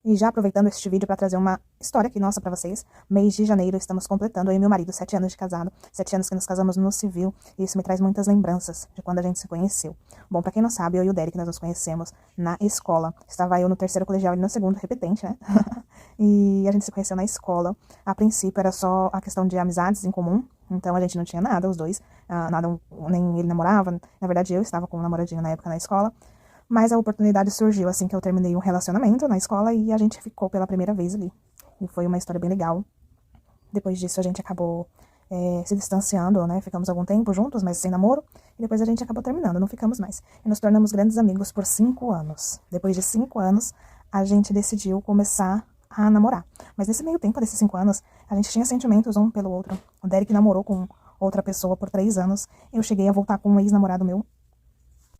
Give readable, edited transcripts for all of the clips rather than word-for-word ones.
E já aproveitando este vídeo para trazer uma história aqui nossa para vocês, mês de janeiro estamos completando, eu e meu marido, 7 anos de casado, 7 anos que nos casamos no civil, e isso me traz muitas lembranças de quando a gente se conheceu. Bom, para quem não sabe, eu e o Derek, nós nos conhecemos na escola. Estava eu no terceiro colegial e no segundo, repetente, né? E a gente se conheceu na escola. A princípio era só a questão de amizades em comum, então a gente não tinha nada, os dois, nada, nem ele namorava, na verdade eu estava com um namoradinho na época na escola. Mas a oportunidade surgiu assim que eu terminei um relacionamento na escola e a gente ficou pela primeira vez ali. E foi uma história bem legal. Depois disso a gente acabou se distanciando, né? Ficamos algum tempo juntos, mas sem namoro. E depois a gente acabou terminando, não ficamos mais. E nos tornamos grandes amigos por 5 anos. Depois de 5 anos, a gente decidiu começar a namorar. Mas nesse meio tempo, desses 5 anos, a gente tinha sentimentos um pelo outro. O Derek namorou com outra pessoa por 3 anos. Eu cheguei a voltar com um ex-namorado meu.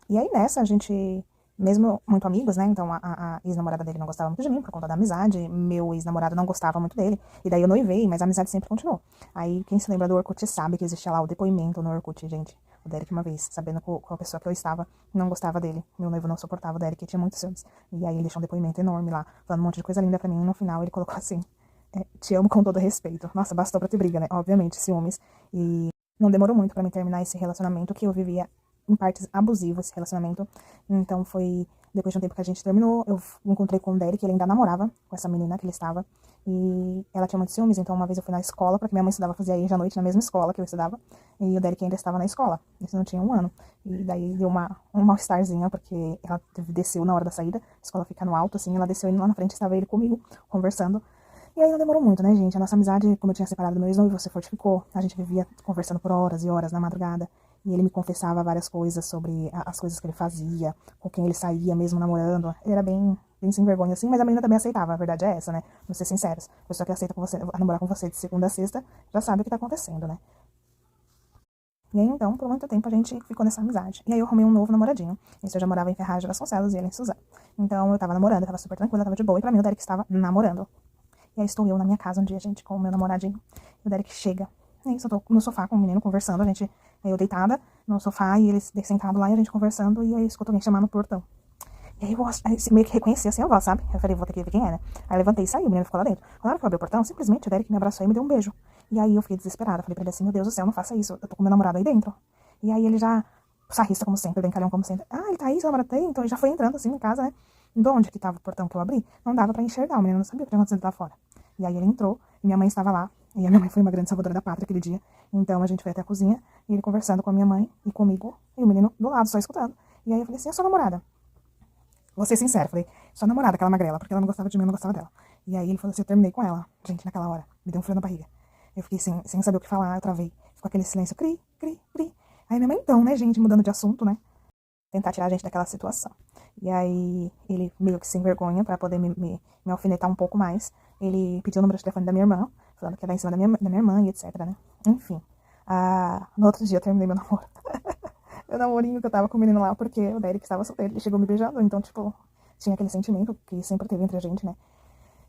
E aí nessa a gente, mesmo muito amigos, né? Então a ex-namorada dele não gostava muito de mim por conta da amizade. Meu ex-namorado não gostava muito dele. E daí eu noivei, mas a amizade sempre continuou. Aí quem se lembra do Orkut sabe que existia lá o depoimento no Orkut, gente. O Derek uma vez, sabendo que a pessoa que eu estava não gostava dele. Meu noivo não suportava o Derek, tinha muitos ciúmes. E aí ele deixou um depoimento enorme lá, falando um monte de coisa linda pra mim. E no final ele colocou assim, te amo com todo respeito. Nossa, bastou pra ter briga, né? Obviamente, ciúmes. E não demorou muito pra mim terminar esse relacionamento que eu vivia em partes abusivo esse relacionamento. Então foi depois de um tempo que a gente terminou, eu me encontrei com o Derek, ele ainda namorava com essa menina que ele estava. E ela tinha muitos ciúmes, então uma vez eu fui na escola, porque minha mãe estudava, fazia aí à noite na mesma escola que eu estudava. E o Derek ainda estava na escola, isso não tinha um ano. E daí deu um mal-estarzinho, porque ela desceu na hora da saída, a escola fica no alto, assim, ela desceu e lá na frente estava ele comigo, conversando. E aí não demorou muito, né, gente? A nossa amizade, como eu tinha separado do meu ex-noivo, se fortificou. A gente vivia conversando por horas e horas na madrugada. E ele me confessava várias coisas sobre as coisas que ele fazia, com quem ele saía, mesmo namorando. Ele era bem sem vergonha, assim, mas a menina também aceitava. A verdade é essa, né? Vamos ser sinceros. A pessoa que aceita com você, a namorar com você de segunda a sexta, já sabe o que tá acontecendo, né? E aí, então, por muito tempo a gente ficou nessa amizade. E aí eu arrumei um novo namoradinho. Esse eu já morava em Ferraz de Vasconcelos e ele em Suzano. Então eu tava namorando, eu tava super tranquila, tava de boa. E pra mim o Derek estava namorando. E aí estou eu na minha casa um dia, gente, com o meu namoradinho. E o Derek chega. E aí eu tô no sofá com o menino conversando, a gente, eu deitada no sofá e ele sentado lá e a gente conversando. E aí eu escuto alguém chamar no portão. E aí eu meio que reconheci assim a voz, sabe? Eu falei, vou ter que ver quem é, né? Aí eu levantei e saí, o menino ficou lá dentro. Quando hora que eu abri o portão, simplesmente o Derek me abraçou e me deu um beijo. E aí eu fiquei desesperada. Falei pra ele assim, meu Deus do céu, não faça isso. Eu tô com meu namorado aí dentro. E aí ele já, sarrista como sempre, brincalhão como sempre. Ah, ele tá aí, seu namorado tá aí? Então ele já foi entrando assim em casa, né? De onde que tava o portão que eu abri, não dava pra enxergar. O menino não sabia o que tinha acontecido lá fora. E aí ele entrou, e minha mãe estava lá. E a minha mãe foi uma grande salvadora da pátria aquele dia. Então a gente foi até a cozinha, e ele conversando com a minha mãe e comigo, e o menino do lado, só escutando. E aí eu falei assim, é sua namorada? Vou ser sincera, falei, sua namorada, aquela magrela, porque ela não gostava de mim, eu não gostava dela. E aí ele falou assim, eu terminei com ela. Gente, naquela hora, me deu um frio na barriga. Eu fiquei sem saber o que falar, eu travei. Ficou aquele silêncio, cri, cri, cri. Aí minha mãe então, né, gente, mudando de assunto, né? Tentar tirar a gente daquela situação. E aí, ele meio que sem vergonha, pra poder me alfinetar um pouco mais, ele pediu o número de telefone da minha irmã, falando que era em cima da minha irmã e etc, né? Enfim. No outro dia eu terminei meu namoro. Meu namorinho que eu tava com o menino lá, porque o Derek estava solteiro, ele chegou me beijando, então, tipo, tinha aquele sentimento que sempre teve entre a gente, né?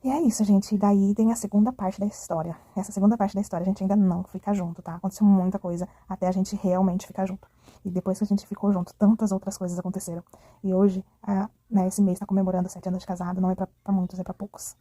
E é isso, gente. E daí tem a segunda parte da história. Essa segunda parte da história a gente ainda não fica junto, tá? Aconteceu muita coisa até a gente realmente ficar junto. E depois que a gente ficou junto, tantas outras coisas aconteceram. E hoje, né, esse mês tá comemorando 7 anos de casado. Não é pra muitos, é pra poucos.